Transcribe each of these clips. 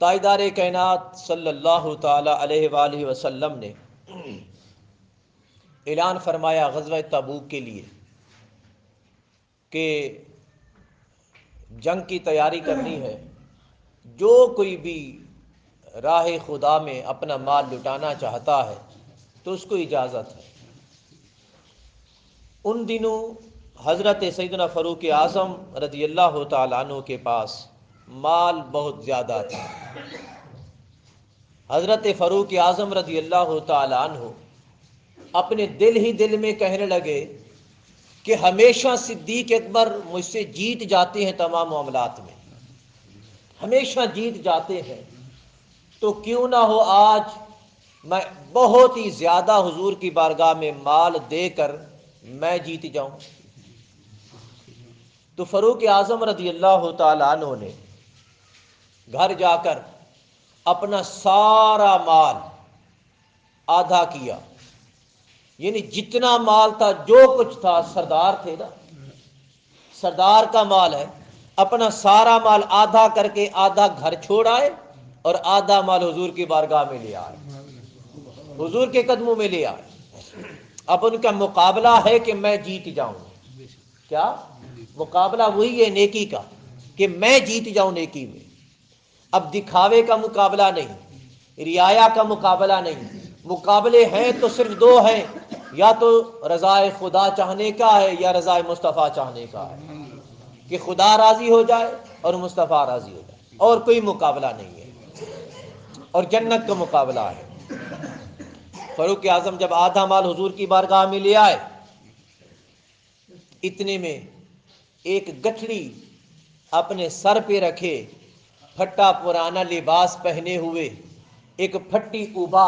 تاجدار کائنات صلی اللہ تعالی علیہ وآلہ وسلم نے اعلان فرمایا غزوہ تبوک کے لیے کہ جنگ کی تیاری کرنی ہے، جو کوئی بھی راہ خدا میں اپنا مال لٹانا چاہتا ہے تو اس کو اجازت ہے۔ ان دنوں حضرت سیدنا فاروق اعظم رضی اللہ تعالیٰ عنہ کے پاس مال بہت زیادہ تھا۔ حضرت فاروق اعظم رضی اللہ تعالیٰ عنہ اپنے دل ہی دل میں کہنے لگے کہ ہمیشہ صدیق اکبر مجھ سے جیت جاتے ہیں، تمام معاملات میں ہمیشہ جیت جاتے ہیں، تو کیوں نہ ہو آج میں بہت ہی زیادہ حضور کی بارگاہ میں مال دے کر میں جیت جاؤں۔ تو فاروق اعظم رضی اللہ تعالیٰ عنہ نے گھر جا کر اپنا سارا مال آدھا کیا، یعنی جتنا مال تھا، جو کچھ تھا، سردار تھے نا، سردار کا مال ہے، اپنا سارا مال آدھا کر کے آدھا گھر چھوڑ آئے اور آدھا مال حضور کی بارگاہ میں لے آئے، حضور کے قدموں میں لے آئے۔ اب ان کا مقابلہ ہے کہ میں جیت جاؤں۔ کیا مقابلہ؟ وہی ہے نیکی کا، کہ میں جیت جاؤں نیکی میں۔ اب دکھاوے کا مقابلہ نہیں، رعایا کا مقابلہ نہیں، مقابلے ہیں تو صرف دو ہیں، یا تو رضا خدا چاہنے کا ہے یا رضا مصطفیٰ چاہنے کا ہے، کہ خدا راضی ہو جائے اور مصطفیٰ راضی ہو جائے، اور کوئی مقابلہ نہیں ہے، اور جنت کا مقابلہ ہے۔ فاروق اعظم جب آدھا مال حضور کی بارگاہ میں لے آئے، اتنے میں ایک گٹھڑی اپنے سر پہ رکھے، پھٹا پرانا لباس پہنے ہوئے، ایک پھٹی اوبا،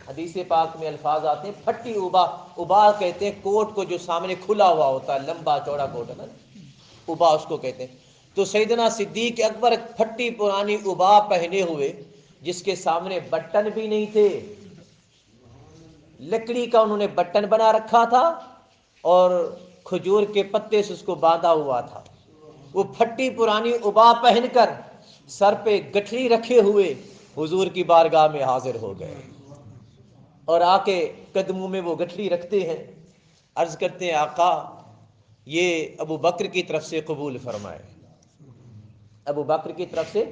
حدیث پاک میں الفاظ آتے ہیں پھٹی اوبا، اوبا کہتے ہیں کوٹ کو جو سامنے کھلا ہوا ہوتا ہے، لمبا چوڑا کوٹ ہے نا، اوبا اس کو کہتے ہیں۔ تو سیدنا صدیق اکبر پھٹی پرانی اوبا پہنے ہوئے، جس کے سامنے بٹن بھی نہیں تھے، لکڑی کا انہوں نے بٹن بنا رکھا تھا اور کھجور کے پتے سے اس کو باندھا ہوا تھا۔ وہ پھٹی پرانی اوبا پہن کر سر پہ گٹھڑی رکھے ہوئے حضور کی بارگاہ میں حاضر ہو گئے، اور آ کے قدموں میں وہ گٹھڑی رکھتے ہیں، عرض کرتے ہیں آقا یہ ابو بکر کی طرف سے قبول فرمائے، ابو بکر کی طرف سے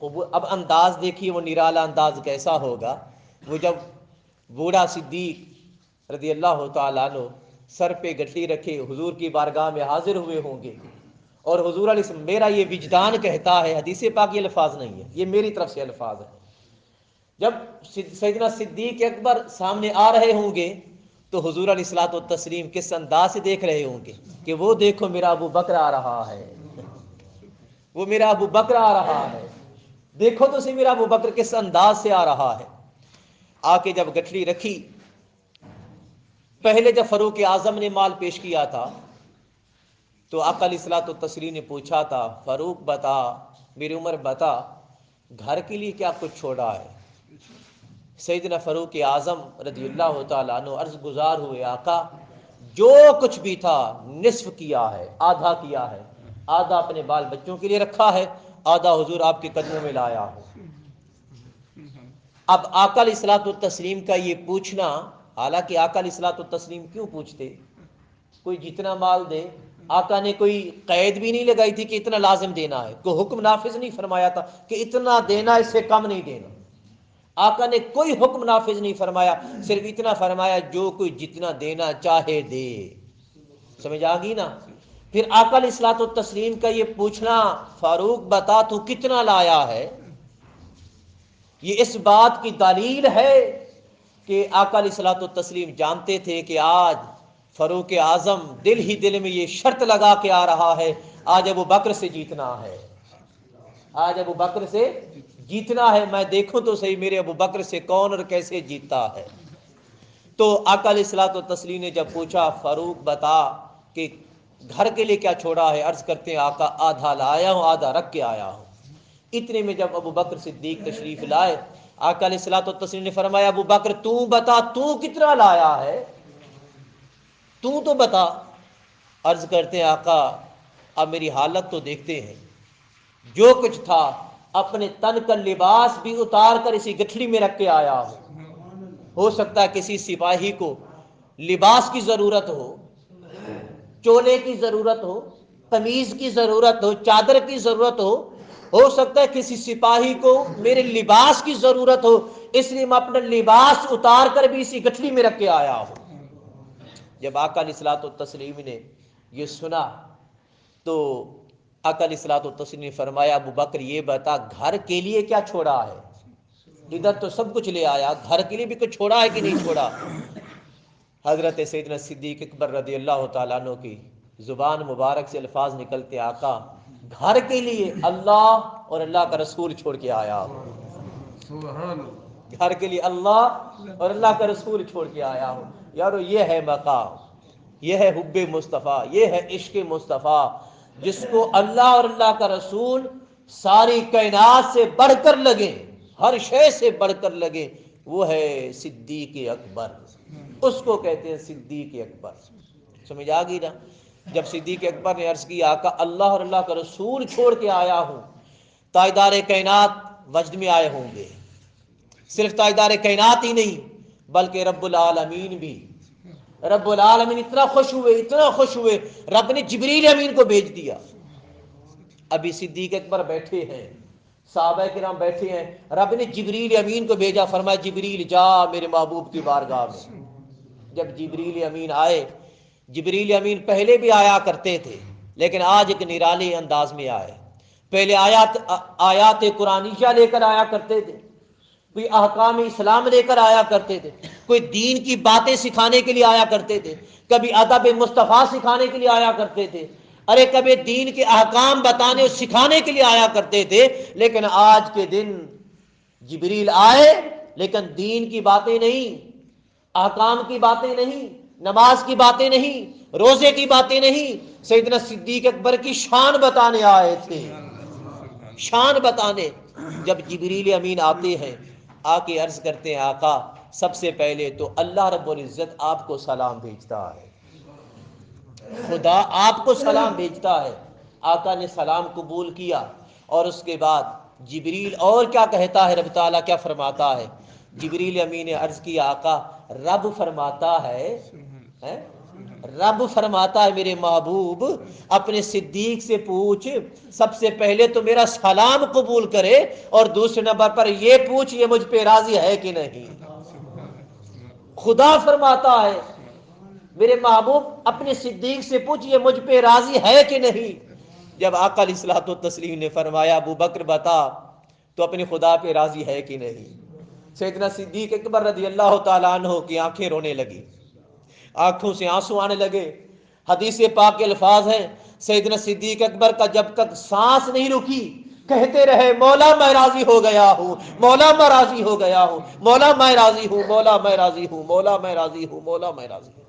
قبول۔ اب انداز دیکھیے وہ نرالا انداز کیسا ہوگا، وہ جب بوڑھا صدیق رضی اللہ تعالیٰ عنہ سر پہ گٹھڑی رکھے حضور کی بارگاہ میں حاضر ہوئے ہوں گے، اور حضور علیہ السلام، میرا یہ وجدان کہتا ہے، حدیث پاک یہ الفاظ نہیں ہے، یہ میری طرف سے الفاظ ہے، جب سیدنا صدیق اکبر سامنے آ رہے ہوں گے تو حضور علیہ الصلوۃ والتسلیم کس انداز سے دیکھ رہے ہوں گے کہ وہ دیکھو میرا ابو بکر آ رہا ہے، وہ میرا ابو بکر آ رہا ہے، دیکھو تو صحیح میرا ابو بکر کس انداز سے آ رہا ہے۔ آ کے جب گٹھڑی رکھی، پہلے جب فاروق اعظم نے مال پیش کیا تھا تو آقا علیہ الصلوۃ والتسلیم نے پوچھا تھا، فاروق بتا، میری عمر بتا، گھر کے لیے کیا کچھ چھوڑا ہے؟ سیدنا فاروق اعظم رضی اللہ تعالیٰ عنہ عرض گزار ہوئے، آقا جو کچھ بھی تھا نصف کیا ہے، آدھا کیا ہے، آدھا اپنے بال بچوں کے لیے رکھا ہے، آدھا حضور آپ کے قدموں میں لایا ہوں۔ اب آقا علیہ الصلوۃ والتسلیم کا یہ پوچھنا، حالانکہ آقا علیہ الصلوۃ والتسلیم کیوں پوچھتے، کوئی جتنا مال دے، آقا نے کوئی قید بھی نہیں لگائی تھی کہ اتنا لازم دینا ہے، کوئی حکم نافذ نہیں فرمایا تھا کہ اتنا دینا، اس سے کم نہیں دینا، آقا نے کوئی حکم نافذ نہیں فرمایا، صرف اتنا فرمایا جو کوئی جتنا دینا چاہے دے۔ سمجھ آ گئی نا؟ پھر آقا علیہ الصلوۃ والتسلیم کا یہ پوچھنا، فاروق بتا تو کتنا لایا ہے، یہ اس بات کی دلیل ہے کہ آقا علیہ الصلوۃ والتسلیم جانتے تھے کہ آج فاروق اعظم دل ہی دل میں یہ شرط لگا کے آ رہا ہے، آج ابو بکر سے جیتنا ہے، آج ابو بکر سے جیتنا ہے، میں دیکھوں تو صحیح میرے ابو بکر سے کون اور کیسے جیتتا ہے۔ تو آقا علیہ الصلوۃ والتسلیم نے جب پوچھا، فاروق بتا کہ گھر کے لیے کیا چھوڑا ہے، عرض کرتے ہیں آقا آدھا لایا ہوں، آدھا رکھ کے آیا ہوں۔ اتنے میں جب ابو بکر صدیق تشریف لائے، آقا علیہ الصلوۃ والتسلیم نے فرمایا، ابو بکر تو بتا تو کتنا لایا ہے، تو بتا۔ عرض کرتے ہیں آقا اب میری حالت تو دیکھتے ہیں، جو کچھ تھا اپنے تن کا لباس بھی اتار کر اسی گٹھڑی میں رکھ کے آیا ہو سکتا ہے کسی سپاہی کو لباس کی ضرورت ہو، چولے کی ضرورت ہو، قمیض کی ضرورت ہو، چادر کی ضرورت ہو سکتا ہے کسی سپاہی کو میرے لباس کی ضرورت ہو، اس لیے میں اپنا لباس اتار کر بھی اسی گٹھڑی میں رکھ کے آیا ہوں۔ جب آقا علیہ الصلوۃ والتسلیم نے یہ سنا تو آقا علیہ الصلوۃ والتسلیم نے فرمایا ابو بکر یہ بتا گھر کے لیے کیا چھوڑا ہے؟ ادھر تو سب کچھ لے آیا، گھر کے لیے بھی کچھ چھوڑا ہے کہ نہیں چھوڑا؟ حضرت سیدنا صدیق اکبر رضی اللہ تعالیٰ عنہ کی زبان مبارک سے الفاظ نکلتے آقا گھر کے لیے اللہ اور اللہ کا رسول چھوڑ کے آیا ہوں، گھر کے لیے اللہ اور اللہ کا رسول چھوڑ کے آیا ہوں۔ یارو یہ ہے مقام، یہ ہے حب مصطفیٰ، یہ ہے عشق مصطفیٰ، جس کو اللہ اور اللہ کا رسول ساری کائنات سے بڑھ کر لگے، ہر شے سے بڑھ کر لگے، وہ ہے صدیق اکبر، اس کو کہتے ہیں صدیق اکبر۔ سمجھ آ گئی نا؟ جب صدیق اکبر نے عرض کی آقا اللہ اور اللہ کا رسول چھوڑ کے آیا ہوں، تاجدار کائنات وجد میں آئے ہوں گے، صرف تاجدار کائنات ہی نہیں بلکہ رب العالمین بھی، رب العالمین اتنا خوش ہوئے رب نے جبریل امین کو بھیج دیا۔ ابھی صدیق اکبر بیٹھے ہیں، صحابہ کرام بیٹھے ہیں، رب نے جبریل امین کو بھیجا، فرمایا جبریل جا میرے محبوب کی بارگاہ میں۔ جب جبریل امین آئے، جبریل امین پہلے بھی آیا کرتے تھے لیکن آج ایک نرالی انداز میں آئے۔ پہلے آیات قرآنیہ لے کر آیا کرتے تھے، کوئی احکام اسلام لے کر آیا کرتے تھے، کوئی دین کی باتیں سکھانے کے لیے آیا کرتے تھے، کبھی ادب مصطفیٰ سکھانے کے لیے آیا کرتے تھے، کبھی دین کے احکام بتانے اور سکھانے کے لیے آیا کرتے تھے، لیکن آج کے دن جبریل آئے لیکن دین کی باتیں نہیں، احکام کی باتیں نہیں، نماز کی باتیں نہیں، روزے کی باتیں نہیں، سیدنا صدیق اکبر کی شان بتانے آئے تھے، شان بتانے۔ جب جبریل امین آتے ہیں، آ کے عرض کرتے ہیں آقا سب سے پہلے تو اللہ رب العزت آپ کو سلام بھیجتا ہے، خدا آپ کو سلام بھیجتا ہے۔ آقا نے سلام قبول کیا اور اس کے بعد جبریل اور کیا کہتا ہے، رب تعالیٰ کیا فرماتا ہے؟ جبریل امین نے عرض کیا آقا رب فرماتا ہے میرے محبوب اپنے صدیق سے پوچھ، سب سے پہلے تو میرا سلام قبول کرے اور دوسرے نمبر پر یہ پوچھ یہ مجھ پہ راضی ہے کہ نہیں۔ خدا فرماتا ہے میرے محبوب اپنے صدیق سے پوچھ یہ مجھ پہ راضی ہے کہ نہیں۔ جب آقا علیہ الصلوۃ والتسلیم نے فرمایا ابو بکر بتا تو اپنے خدا پہ راضی ہے کہ نہیں۔ سیدنا صدیق اکبر رضی اللہ تعالیٰ عنہ کی آنکھیں رونے لگی، آنکھوں سے آنسو آنے لگے۔ حدیث پاک کے الفاظ ہیں سیدنا صدیق اکبر کا جب تک سانس نہیں رکی کہتے رہے مولا میں راضی ہو گیا ہوں، مولا میں راضی ہو گیا ہوں، مولا میں راضی ہوں، مولا میں راضی ہوں، مولا میں راضی ہوں، مولا میں راضی ہوں۔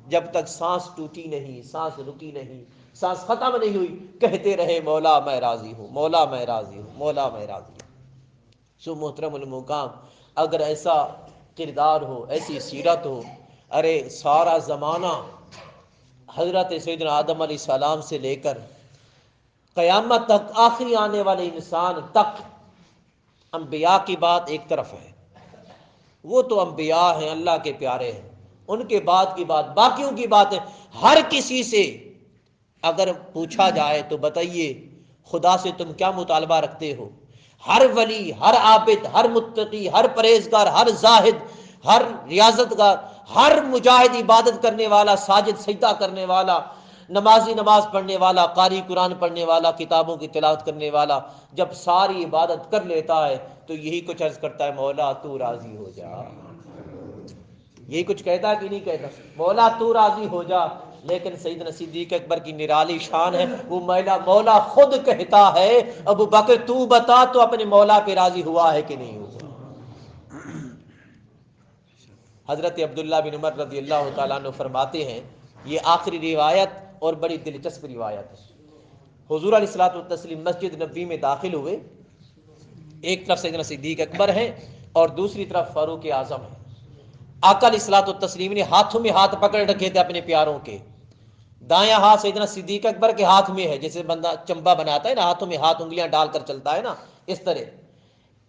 جب تک سانس ٹوٹی نہیں، سانس رکی نہیں، سانس ختم نہیں ہوئی، کہتے رہے مولا میں راضی ہوں، مولا میں راضی ہوں، مولا میں راضی ہوں۔ سو محترم المقام اگر ایسا کردار ہو، ایسی سیرت ہو، ارے سارا زمانہ حضرت سیدنا آدم علیہ السلام سے لے کر قیامت تک آخری آنے والے انسان تک انبیاء کی بات ایک طرف ہے، وہ تو انبیاء ہیں، اللہ کے پیارے ہیں، ان کے بعد کی بات باقیوں کی بات ہے۔ ہر کسی سے اگر پوچھا جائے تو بتائیے خدا سے تم کیا مطالبہ رکھتے ہو؟ ہر ولی، ہر عابد، ہر متقی، ہر پرہیزگار، ہر زاہد، ہر ریاضت گار، ہر مجاہد، عبادت کرنے والا، ساجد سجدہ کرنے والا، نمازی نماز پڑھنے والا، قاری قرآن پڑھنے والا، کتابوں کی تلاوت کرنے والا، جب ساری عبادت کر لیتا ہے تو یہی کچھ عرض کرتا ہے مولا تو راضی ہو جا۔ یہی کچھ کہتا ہے کہ نہیں کہتا؟ مولا تو راضی ہو جا۔ لیکن سیدنا صدیق اکبر کی نرالی شان ہے، وہ مولا خود کہتا ہے ابو بکر تو بتا تو اپنے مولا پہ راضی ہوا ہے کہ نہیں ہوا۔ حضرت عبداللہ بن عمر رضی اللہ تعالیٰ عنہ فرماتے ہیں، یہ آخری روایت اور بڑی دلچسپ روایت ہے۔ حضور علیہ الصلوۃ والتسلیم مسجد نبوی میں داخل ہوئے، ایک طرف سیدنا صدیق اکبر ہیں اور دوسری طرف فاروق اعظم ہیں۔ آقا علیہ الصلوۃ والتسلیم نے ہاتھوں میں ہاتھ پکڑ رکھے تھے اپنے پیاروں کے، دایاں ہاتھ سیدنا صدیق اکبر کے ہاتھ میں ہے، جیسے بندہ چمبا بناتا ہے نا، ہاتھوں میں ہاتھ انگلیاں ڈال کر چلتا ہے نا، اس طرح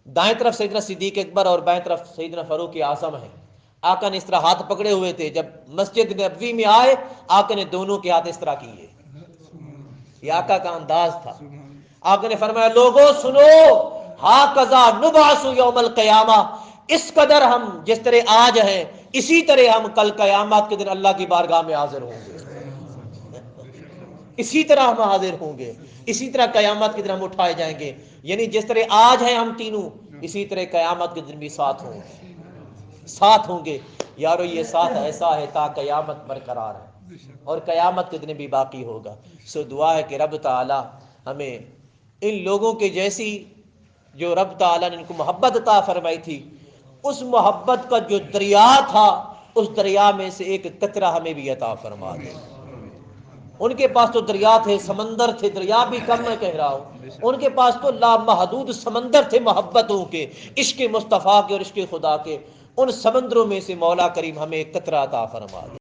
دائیں طرف سیدنا صدیق اکبر اور بائیں طرف سیدنا فاروق اعظم ہیں. آقا نے اس طرح ہاتھ پکڑے ہوئے تھے. جب مسجد نبوی میں آئے آقا نے دونوں کے ہاتھ اس طرح کیے. یہ آقا کا انداز تھا. آقا نے فرمایا لوگوں سنو، ہاکذا نبعث یوم القیامہ، اس قدر ہم جس طرح آج ہیں اسی طرح ہم کل قیامت کے دن اللہ کی بارگاہ میں حاضر ہوں گے. اسی طرح ہم حاضر ہوں گے، اسی طرح قیامت کے دن ہم اٹھائے جائیں گے. یعنی جس طرح آج ہیں ہم تینوں، اسی طرح قیامت کے دن بھی ساتھ ہوں گے، ساتھ ہوں گے. یارو یہ ساتھ ایسا ہے تا قیامت برقرار ہے اور قیامت کے دن بھی باقی ہوگا. سو دعا ہے کہ رب تعالی ہمیں ان لوگوں کے جیسی جو رب تعالی نے ان کو محبت عطا فرمائی تھی، اس محبت کا جو دریا تھا اس دریا میں سے ایک قطرہ ہمیں بھی عطا فرما دے. ان کے پاس تو دریا تھے، سمندر تھے، دریا بھی کم میں کہہ رہا ہوں، ان کے پاس تو لامحدود سمندر تھے محبتوں کے، عشق مصطفیٰ کے اور عشق خدا کے. ان سمندروں میں سے مولا کریم ہمیں ایک قطرہ عطا فرما دے.